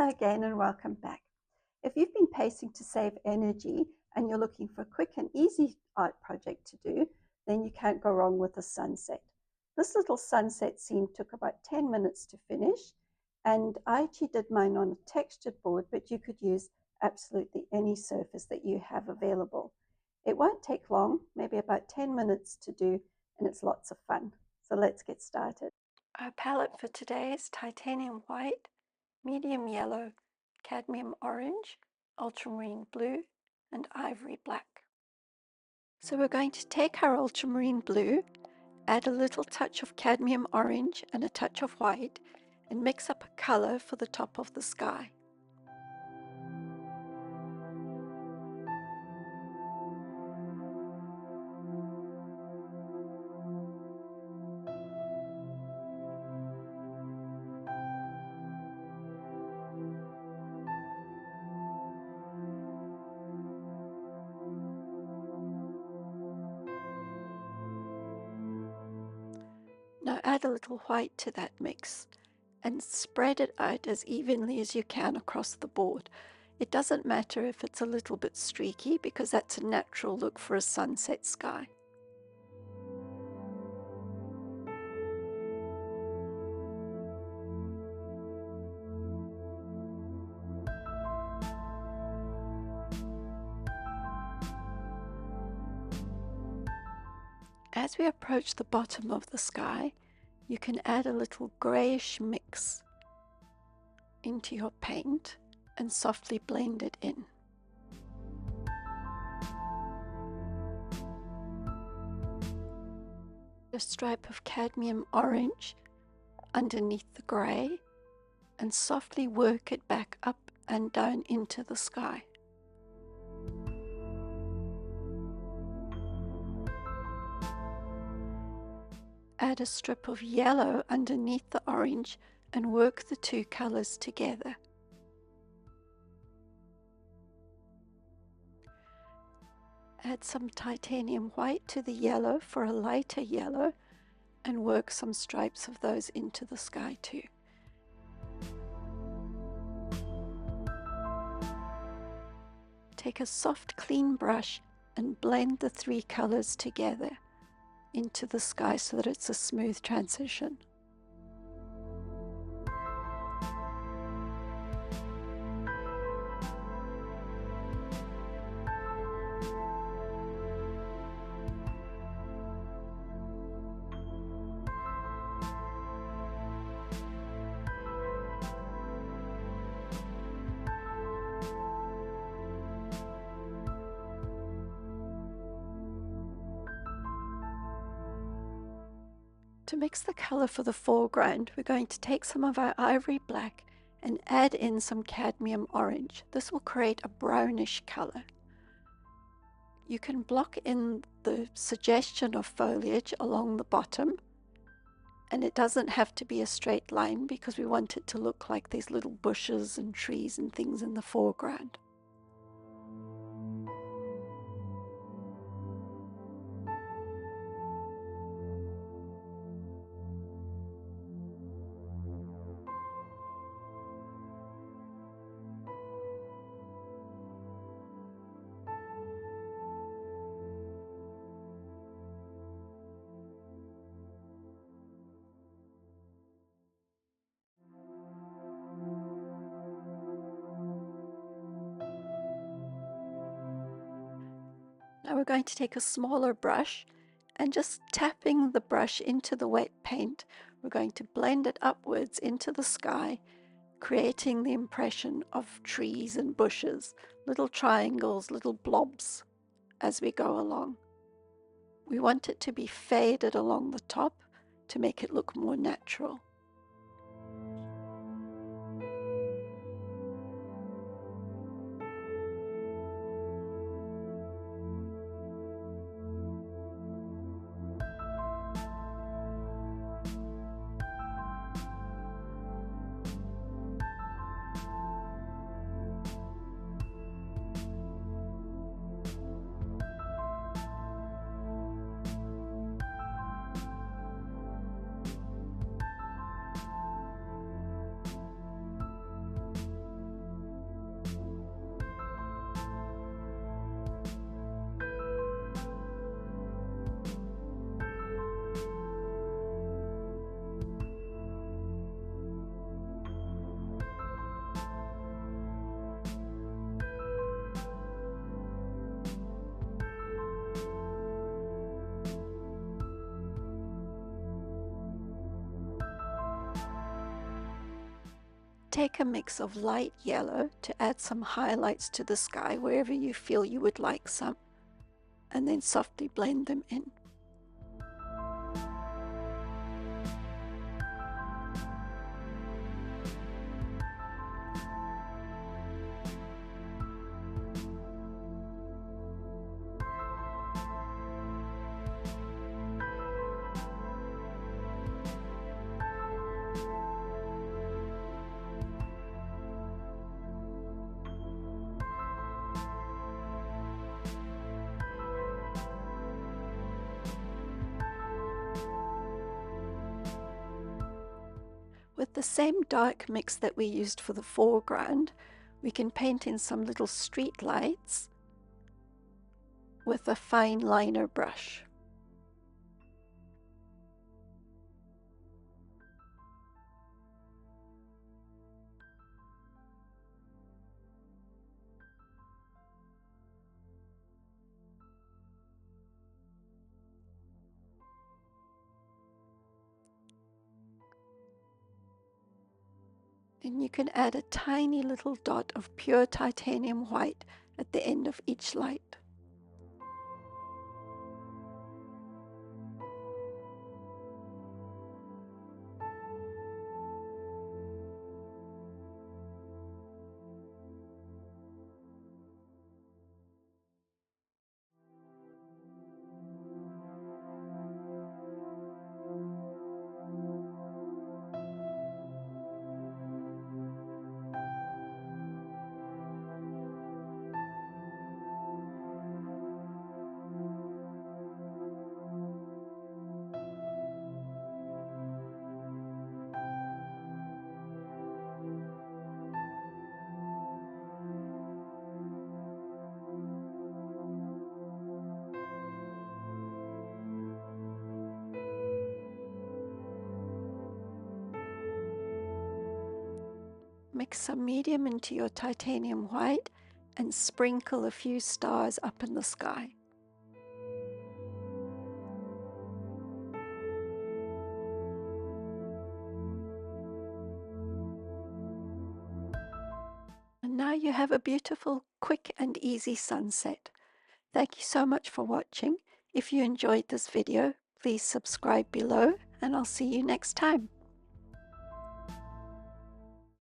Hello again and welcome back. If you've been pacing to save energy and you're looking for a quick and easy art project to do, then you can't go wrong with a sunset. This little sunset scene took about 10 minutes to finish, and I actually did mine on a textured board, but you could use absolutely any surface that you have available. It won't take long, maybe about 10 minutes to do, and it's lots of fun. So let's get started. Our palette for today is titanium white, medium yellow, cadmium orange, ultramarine blue, and ivory black. So we're going to take our ultramarine blue, add a little touch of cadmium orange and a touch of white, and mix up a color for the top of the sky. Now add a little white to that mix and spread it out as evenly as you can across the board. It doesn't matter if it's a little bit streaky because that's a natural look for a sunset sky. As we approach the bottom of the sky, you can add a little grayish mix into your paint and softly blend it in. A stripe of cadmium orange underneath the grey and softly work it back up and down into the sky. Add a strip of yellow underneath the orange and work the two colors together. Add some titanium white to the yellow for a lighter yellow and work some stripes of those into the sky too. Take a soft clean brush and blend the three colors together into the sky so that it's a smooth transition. To mix the color for the foreground, we're going to take some of our ivory black and add in some cadmium orange. This will create a brownish color. You can block in the suggestion of foliage along the bottom, and it doesn't have to be a straight line because we want it to look like these little bushes and trees and things in the foreground. Now we're going to take a smaller brush and just tapping the brush into the wet paint, we're going to blend it upwards into the sky, creating the impression of trees and bushes, little triangles, little blobs as we go along. We want it to be faded along the top to make it look more natural. take a mix of light yellow to add some highlights to the sky wherever you feel you would like some, and then softly blend them in. With the same dark mix that we used for the foreground, we can paint in some little street lights with a fine liner brush. And you can add a tiny little dot of pure titanium white at the end of each light. Mix some medium into your titanium white and sprinkle a few stars up in the sky. And now you have a beautiful, quick and easy sunset. Thank you so much for watching. If you enjoyed this video, please subscribe below and I'll see you next time.